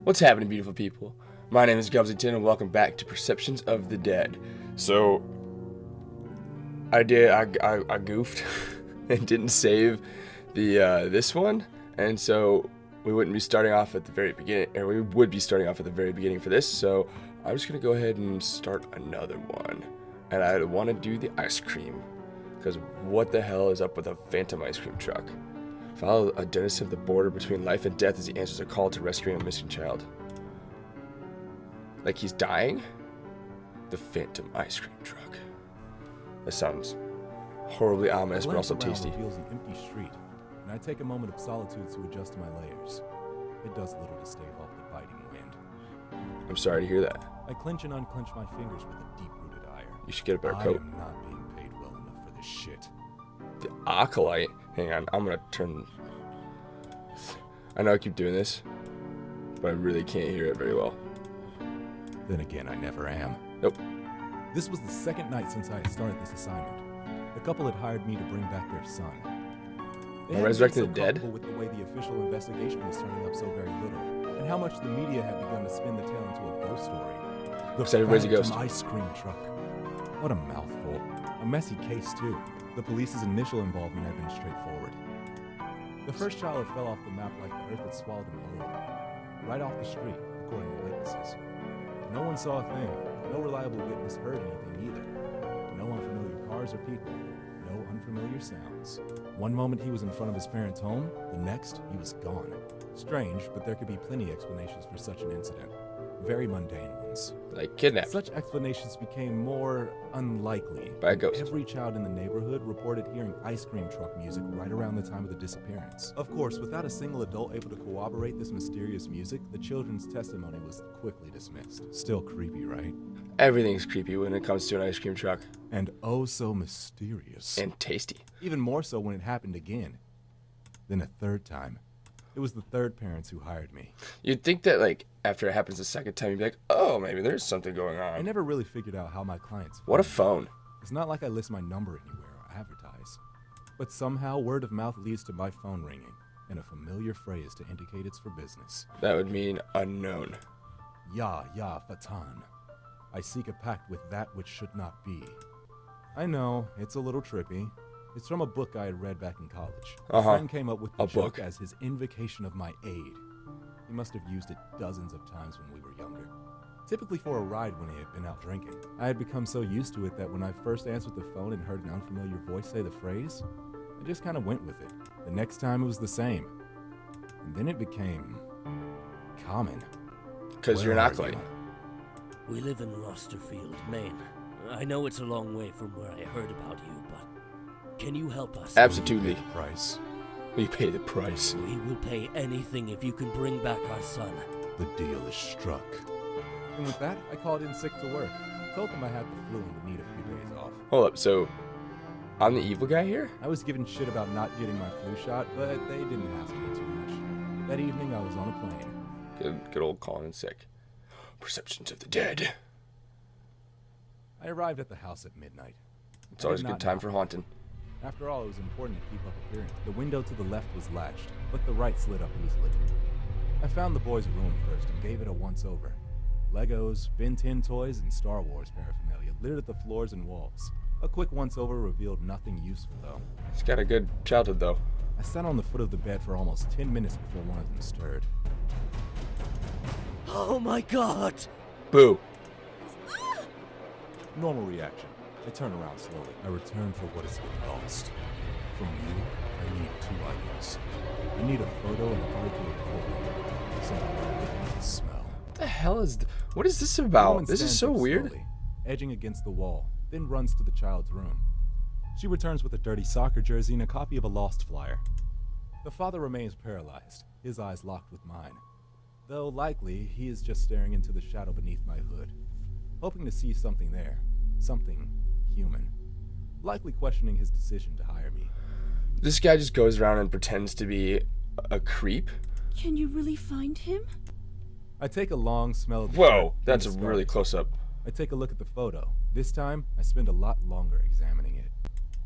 What's happening, beautiful people? My name is Gubbzington, and welcome back to Perceptions of the Dead. So, I goofed and didn't save the this one, and so we wouldn't be starting off at the very beginning, or we would be starting off at the very beginning for this. So I'm just gonna go ahead and start another one, and I want to do the ice cream, because what the hell is up with a phantom ice cream truck? Follow a dentist of the border between life and death as he answers a call to rescuing a missing child. Like he's dying? The phantom ice cream truck. That sounds horribly ominous, but also tasty. Reveals an empty street, and I take a moment of solitude to adjust my layers. It does little to stave off the biting wind. I'm sorry to hear that. I clench and unclench my fingers with a deep-rooted ire. You should get a better coat. I am not being paid well enough for this shit. The acolyte. Hang on, I'm gonna turn. I know I keep doing this, but I really can't hear it very well. Then again, I never am. Nope. This was the second night since I had started this assignment. The couple had hired me to bring back their son. They had Resurrected been the so dead? comfortable with the way the official investigation was turning up so very little, and how much the media had begun to spin the tale into a ghost story. Looks like everybody's a ghost. Phantom ice cream truck. What a mouthful. A messy case, too. The police's initial involvement had been straightforward. The first child fell off the map like the earth had swallowed him whole. Right off the street, according to witnesses. No one saw a thing. No reliable witness heard anything either. No unfamiliar cars or people. No unfamiliar sounds. One moment he was in front of his parents' home, the next he was gone. Strange, but there could be plenty explanations for such an incident. Very mundane ones. Like kidnapped. Such explanations became more unlikely. By a ghost. Every child in the neighborhood reported hearing ice cream truck music right around the time of the disappearance. Of course, without a single adult able to corroborate this mysterious music, the children's testimony was quickly dismissed. Still creepy, right? Everything's creepy when it comes to an ice cream truck. And oh so mysterious. And tasty. Even more so when it happened again. Then a third time. It was the third parents who hired me. You'd think that, like, after it happens the second time, you'd be like, oh, maybe there's something going I on. never really figured out how my clients What a found me. phone. It's not like I list my number anywhere or advertise. But somehow word of mouth leads to my phone ringing, and a familiar phrase to indicate it's for business. That would mean unknown. Ya, ya, Fatan. I seek a pact with that which should not be. I know, it's a little trippy. It's from a book I had read back in college. A friend came up with the joke as his invocation of my aid. He must have used it dozens of times when we were younger. Typically for a ride when he had been out drinking. I had become so used to it that when I first answered the phone and heard an unfamiliar voice say the phrase, I just kind of went with it. The next time it was the same. And then it became common. Because you're an acolyte. We live in Rosterfield, Maine. I know it's a long way from where I heard about you, but can you help us? Absolutely. Price. We pay the price. We will pay anything if you can bring back our son. The deal is struck. And with that, I called in sick to work. Told them I had the flu and would need a few days off. Hold up, so I'm the evil guy here? I was given shit about not getting my flu shot, but they didn't ask me too much. That evening, I was on a plane. Good old calling in sick. Perceptions of the dead. I arrived at the house at midnight. It's always a good time for haunting. After all, it was important to keep up appearance. The window to the left was latched, but the right slid up easily. I found the boys' room first and gave it a once-over. Legos, Ben 10 toys, and Star Wars paraphernalia littered the floors and walls. A quick once-over revealed nothing useful, though. He's got a good childhood, though. I sat on the foot of the bed for almost 10 minutes before one of them stirred. Oh my god! Boo. Normal reaction. I turn around slowly. I return for what has been lost. From you, I need two items. I need a photo and an article of clothing. Something I can smell. What the hell is... What is this The about? woman This is stands so up weird. slowly, edging against the wall, then runs to the child's room. She returns with a dirty soccer jersey and a copy of a lost flyer. The father remains paralyzed, his eyes locked with mine. Though likely, he is just staring into the shadow beneath my hood, hoping to see something there. Something human. Likely questioning his decision to hire me. This guy just goes around and pretends to be a creep. Can you really find him? I take a long smell of the Whoa, shirt that's a and the really scarf. close up. I take a look at the photo. This time, I spend a lot longer examining it.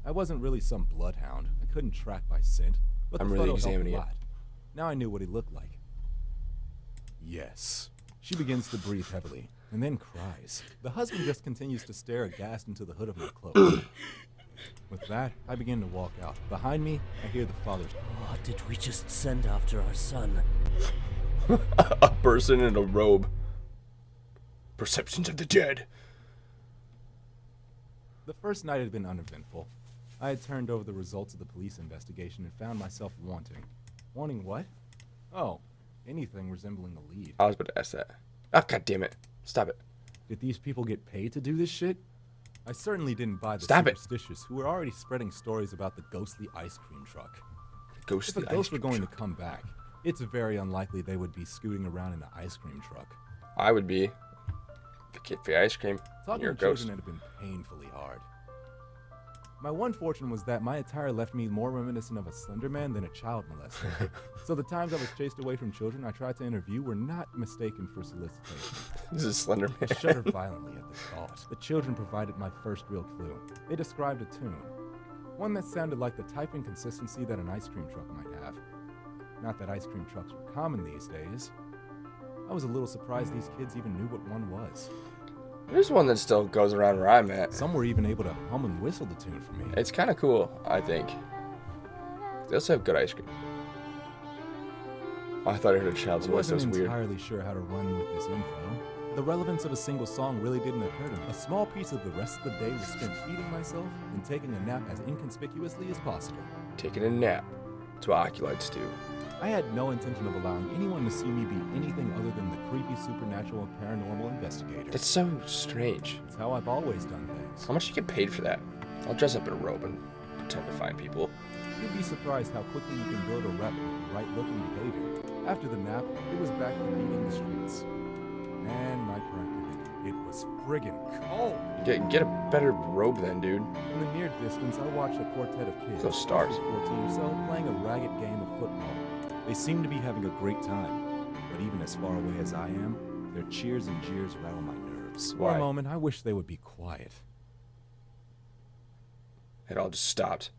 I wasn't really some bloodhound. I couldn't track by scent, but I'm the really photo helped examining a it. lot. Now I knew what he looked like. Yes. She begins to breathe heavily, and then cries. The husband just continues to stare aghast into the hood of my cloak. With that, I begin to walk out. Behind me, I hear the father's... What did we just send after our son? A person in a robe. Perceptions of the dead. The first night had been uneventful. I had turned over the results of the police investigation and found myself wanting. Wanting what? Oh, anything resembling a lead. I was about to ask that. Oh, God damn it. Stop it. Did these people get paid to do this shit? I certainly didn't buy the Stop it. superstitious who were already spreading stories about the ghostly ice cream truck. Ghostly If a ice ghost were cream going truck. to come back, it's very unlikely they would be scooting around in an ice cream truck. I would be the kid for ice cream. Talking You're to a ghost. children had been painfully hard. My one fortune was that my attire left me more reminiscent of a Slender Man than a child molester. So the times I was chased away from children I tried to interview were not mistaken for solicitation. This is Slender I Man. shuddered violently at the thought. The children provided my first real clue. They described a tune. One that sounded like the type and consistency that an ice cream truck might have. Not that ice cream trucks were common these days. I was a little surprised these kids even knew what one was. There's one that still goes around where I'm at. Some were even able to hum and whistle the tune for me. It's kind of cool, I think. They also have good ice cream. Oh, I thought I heard a child's I voice. That wasn't was weird. entirely sure how to run with this info. The relevance of a single song really didn't occur to me. A small piece of the rest of the day was spent feeding myself and taking a nap as inconspicuously as possible. Taking a nap. That's what acolytes do. I had no intention of allowing anyone to see me be anything other than the creepy supernatural and paranormal investigator. That's so strange. It's how I've always done things. How much do you get paid for that? I'll dress up in a robe and pretend to find people. You'd be surprised how quickly you can build a rep with the right look and behavior. After the nap, it was back to beating the streets. And my corrected it. It was friggin' cold. Get a better robe then, dude. In the near distance, I watched a quartet of kids, Those stars. 14 or so, playing a ragged game of football. They seemed to be having a great time, but even as far away as I am, their cheers and jeers rattle my nerves. For Why? a moment, I wish they would be quiet. It all just stopped.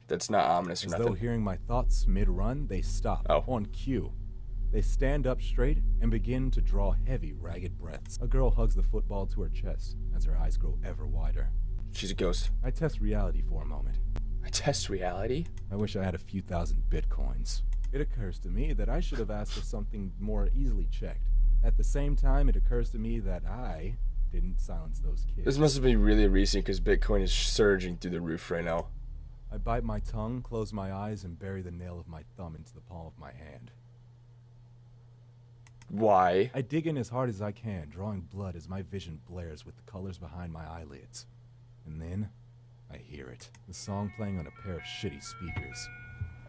That's not ominous or As nothing. though hearing my thoughts mid-run, they stop Oh. on cue. They stand up straight and begin to draw heavy, ragged breaths. A girl hugs the football to her chest as her eyes grow ever wider. She's a ghost. I test reality for a moment. I test reality? I wish I had a few thousand bitcoins. It occurs to me that I should have asked for something more easily checked. At the same time, it occurs to me that I didn't silence those kids. This must have been really recent because Bitcoin is surging through the roof right now. I bite my tongue, close my eyes, and bury the nail of my thumb into the palm of my hand. Why? I dig in as hard as I can, drawing blood as my vision blares with the colors behind my eyelids. And then, I hear it. The song playing on a pair of shitty speakers.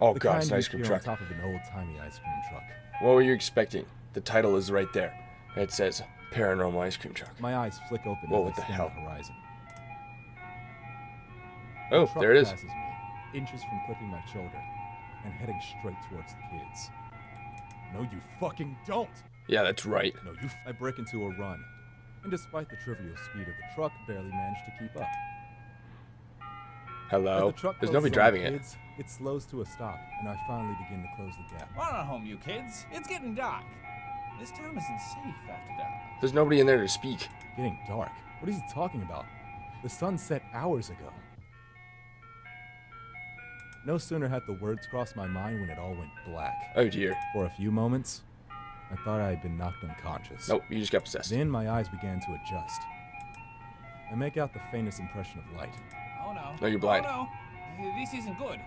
Oh The god, kind it's an you ice cream hear truck. on top of an old-timey ice cream truck. What were you expecting? The title is right there. It says Paranormal Ice Cream Truck. My eyes flick open Whoa, as what I the scan hell? the horizon. Oh, The truck there it is. passes me, inches from clipping my shoulder, and heading straight towards the kids. No, you fucking don't! Yeah, that's right. No, you. I break into a run, and despite the trivial speed of the truck, barely manage to keep up. Hello? As the truck There's closes nobody on the driving it. kids, it slows to a stop, and I finally begin to close the gap. Run on home, you kids. It's getting dark. This town isn't safe after dark. There's nobody in there to speak. Getting dark. What is he talking about? The sun set hours ago. No sooner had the words crossed my mind when it all went black. Oh dear. For a few moments, I thought I had been knocked unconscious. Nope, you just got possessed. Then my eyes began to adjust. I make out the faintest impression of light. Oh no. No, you're blind. Oh no. This isn't good.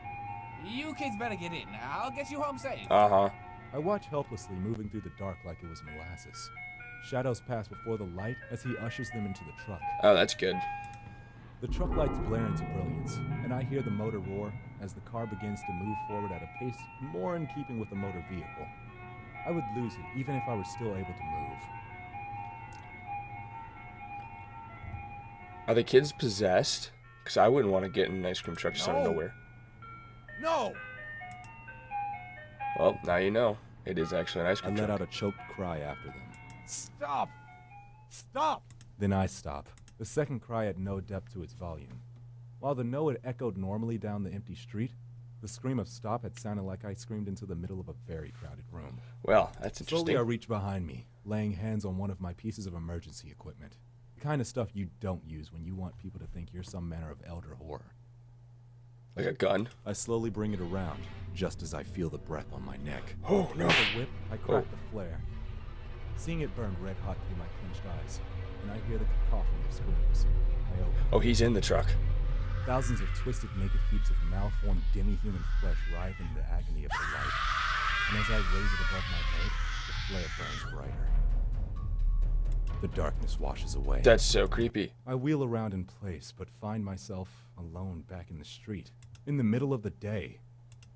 You kids better get in. I'll get you home safe. Uh-huh. I watch helplessly moving through the dark like it was molasses. Shadows pass before the light as he ushers them into the truck. Oh, that's good. The truck lights blare into brilliance, and I hear the motor roar as the car begins to move forward at a pace more in keeping with a motor vehicle. I would lose it even if I were still able to move. Are the kids possessed? Because I wouldn't want to get in an ice cream truck just out of No. nowhere. No! Well, now you know. It is actually an ice I cream let truck. out a choked cry after them. Stop! Stop! Then I stop. The second cry had no depth to its volume. While the no had echoed normally down the empty street, The scream of stop had sounded like I screamed into the middle of a very crowded room. Well, that's interesting. Slowly I reached behind me, laying hands on one of my pieces of emergency equipment. The kind of stuff you don't use when you want people to think you're some manner of elder horror. Like a gun? I slowly bring it around, just as I feel the breath on my neck. Oh, no. With a whip, I crack the flare. Seeing it burn red hot through my clenched eyes, and I hear the cacophony of screams. I open. Oh, he's in the truck. Thousands of twisted, naked heaps of malformed, demi-human flesh writhe in the agony of the light. And as I raise it above my head, the flare burns brighter. The darkness washes away. That's so creepy. I wheel around in place, but find myself alone back in the street, in the middle of the day.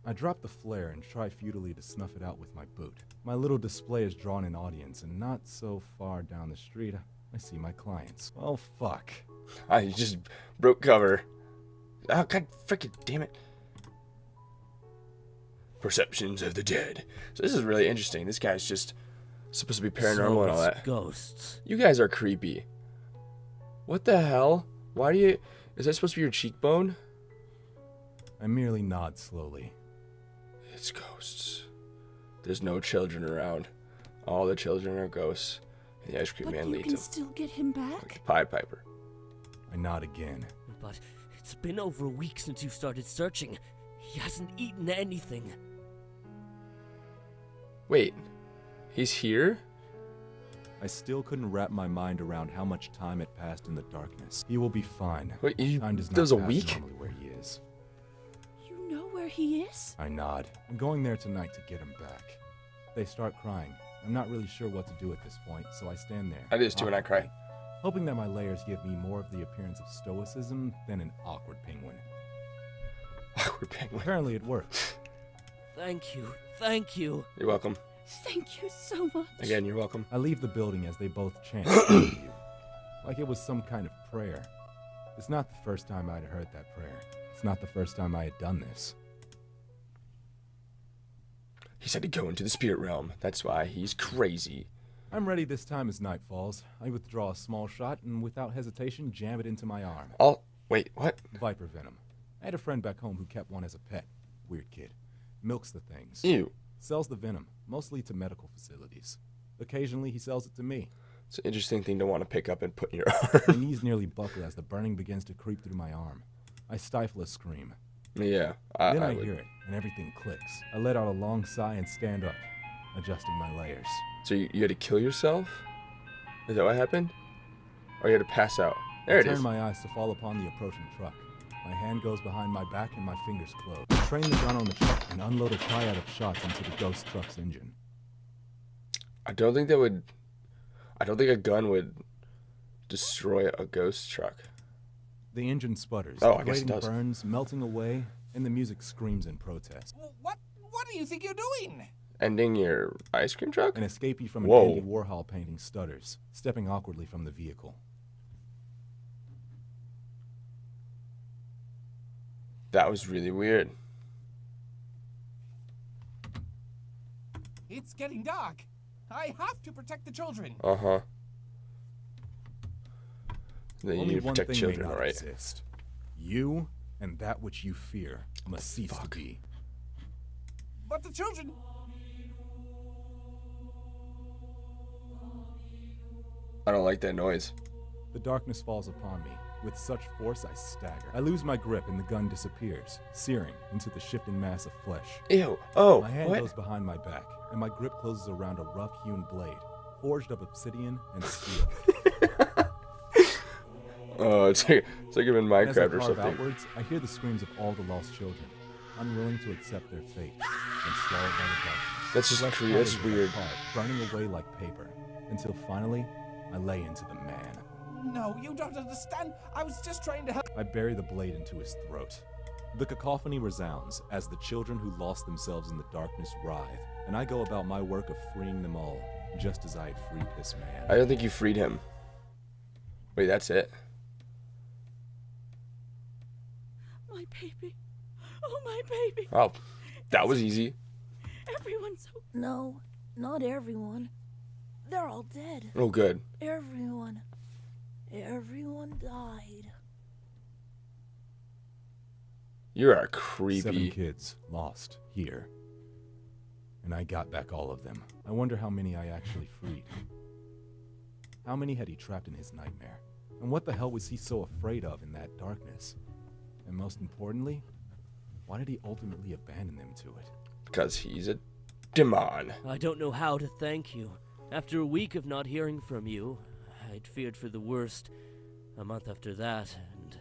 I drop the flare and try futilely to snuff it out with my boot. My little display has drawn an audience, and not so far down the street, I see my clients. Oh, fuck. I just broke cover. Oh, god freaking damn it. Perceptions of the dead. So this is really interesting. This guy's just supposed to be paranormal and all that. Ghosts. You guys are creepy. What the hell? Why do you... Is that supposed to be your cheekbone? I merely nod slowly. It's ghosts. There's no children around. All the children are ghosts. And the ice cream But man you leads can them. still get him Like back? the Pied Piper. I nod again. But it's been over a week since you started searching. He hasn't eaten anything. Wait. He's here? I still couldn't wrap my mind around how much time had passed in the darkness. He will be fine. Wait, Time does not that was a pass week? normally where he is. You know where he is? I nod. I'm going there tonight to get him back. They start crying. I'm not really sure what to do at this point, so I stand there. I do this too when I cry. awkwardly, hoping that my layers give me more of the appearance of stoicism than an awkward penguin. Awkward penguin. Apparently it works. Thank you. Thank you. You're welcome. Thank you so much. Again, you're welcome. I leave the building as they both chant, "Thank you," like it was some kind of prayer. It's not the first time I'd heard that prayer. It's not the first time I had done this. He said to go into the spirit realm. That's why he's crazy. I'm ready this time as night falls. I withdraw a small shot and without hesitation jam it into my arm. Wait, what? Viper venom. I had a friend back home who kept one as a pet. Weird kid. Milks the things. Ew. Sells the venom, mostly to medical facilities. Occasionally he sells it to me. It's an interesting thing to want to pick up and put in your My arm. knees nearly buckle as the burning begins to creep through my arm. I stifle a scream. Yeah. Then I would. hear it, and everything clicks. I let out a long sigh and stand up, adjusting my layers. So you had to kill yourself? Is that what happened? Or you had to pass out? There I it turn is. my eyes to fall upon the approaching truck. My hand goes behind my back and my fingers close. I train the gun on the truck and unload a triad of shots into the ghost truck's engine. I don't think a gun would destroy a ghost truck. The engine sputters. Oh, I the guess it grating does. burns, melting away, and the music screams in protest. What do you think you're doing? Ending your ice cream truck? An escapee from an Whoa. Andy Warhol painting stutters, stepping awkwardly from the vehicle. That was really weird. It's getting dark. I have to protect the children. Uh-huh. Then you Only need to one protect thing children, may not alright? exist. You and that which you fear must cease to be. But the children... I don't like that noise. The darkness falls upon me. With such force, I stagger. I lose my grip and the gun disappears, searing into the shifting mass of flesh. Ew. Oh, My hand what? goes behind my back, and my grip closes around a rough-hewn blade, forged of obsidian and steel. Oh, it's like I'm in As I Minecraft or carve something. outwards, I hear the screams of all the lost children, unwilling to accept their fate, and swallowed by the darkness. That's just Left creepy. That's parted as I weird. carve, burning away like paper, until finally, I lay into the man. No, you don't understand. I was just trying to help. I bury the blade into his throat. The cacophony resounds as the children who lost themselves in the darkness writhe, and I go about my work of freeing them all, just as I had freed this man. I don't think you freed him. Wait, that's it? My baby. Oh, my baby. Oh, that was easy. Everyone's so... No, not everyone. They're all dead. Oh, good. Everyone. Everyone died. You are 7 creepy. kids lost here. And I got back all of them. I wonder how many I actually freed. How many had he trapped in his nightmare? And what the hell was he so afraid of in that darkness? And most importantly, why did he ultimately abandon them to it? Because he's a demon. I don't know how to thank you. After a week of not hearing from you, I'd feared for the worst. A month after that, and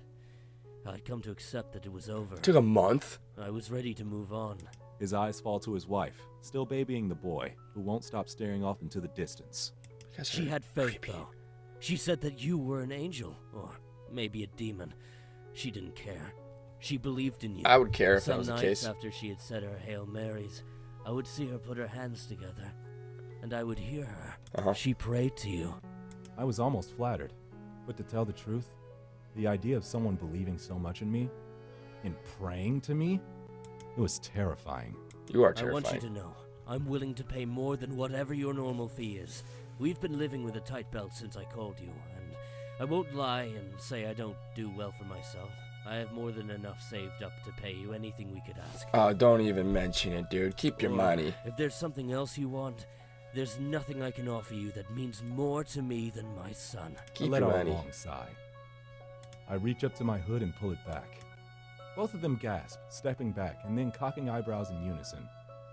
I'd come to accept that it was over. Took a month. I was ready to move on. His eyes fall to his wife, still babying the boy, who won't stop staring off into the distance. She had faith, creepy. though. She said that you were an angel, or maybe a demon. She didn't care. She believed in you. I would care if that Some was the nights case. after she had said her Hail Marys, I would see her put her hands together, and I would hear her. She prayed to you. I was almost flattered, but to tell the truth, the idea of someone believing so much in me, and praying to me, it was terrifying. You are I terrifying. want you to know, I'm willing to pay more than whatever your normal fee is. We've been living with a tight belt since I called you, and I won't lie and say I don't do well for myself. I have more than enough saved up to pay you anything we could ask. Oh, don't even mention it, dude. Keep your Or, money. If there's something else you want, there's nothing I can offer you that means more to me than my son. Keep I let your out money. a long sigh. I reach up to my hood and pull it back. Both of them gasp, stepping back and then cocking eyebrows in unison,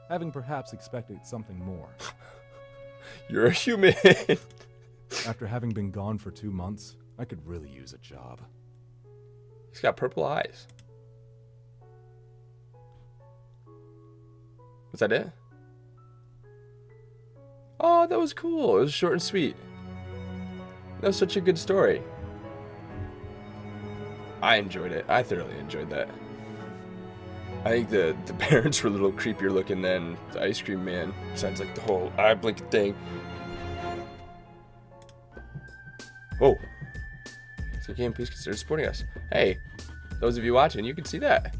having perhaps expected something more. You're a human. After having been gone for 2 months, I could really use a job. He's got purple eyes. Was that it? Oh, that was cool. It was short and sweet. That was such a good story. I enjoyed it. I thoroughly enjoyed that. I think the parents were a little creepier looking than the ice cream man. Besides, like, the whole eye blinking thing. Oh. So game, please consider supporting us. Hey, those of you watching, you can see that.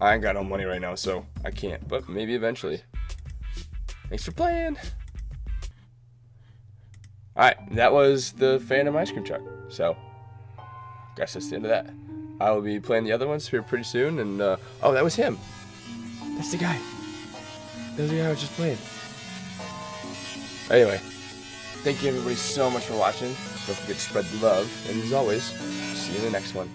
I ain't got no money right now, so I can't. But maybe eventually. Thanks for playing. Alright, that was the Phantom Ice Cream Truck. So, guess that's the end of that. I will be playing the other ones here pretty soon, and, oh, that was him. That's the guy. That was the guy I was just playing. Anyway, thank you everybody so much for watching. Don't forget to spread the love, and as always, see you in the next one.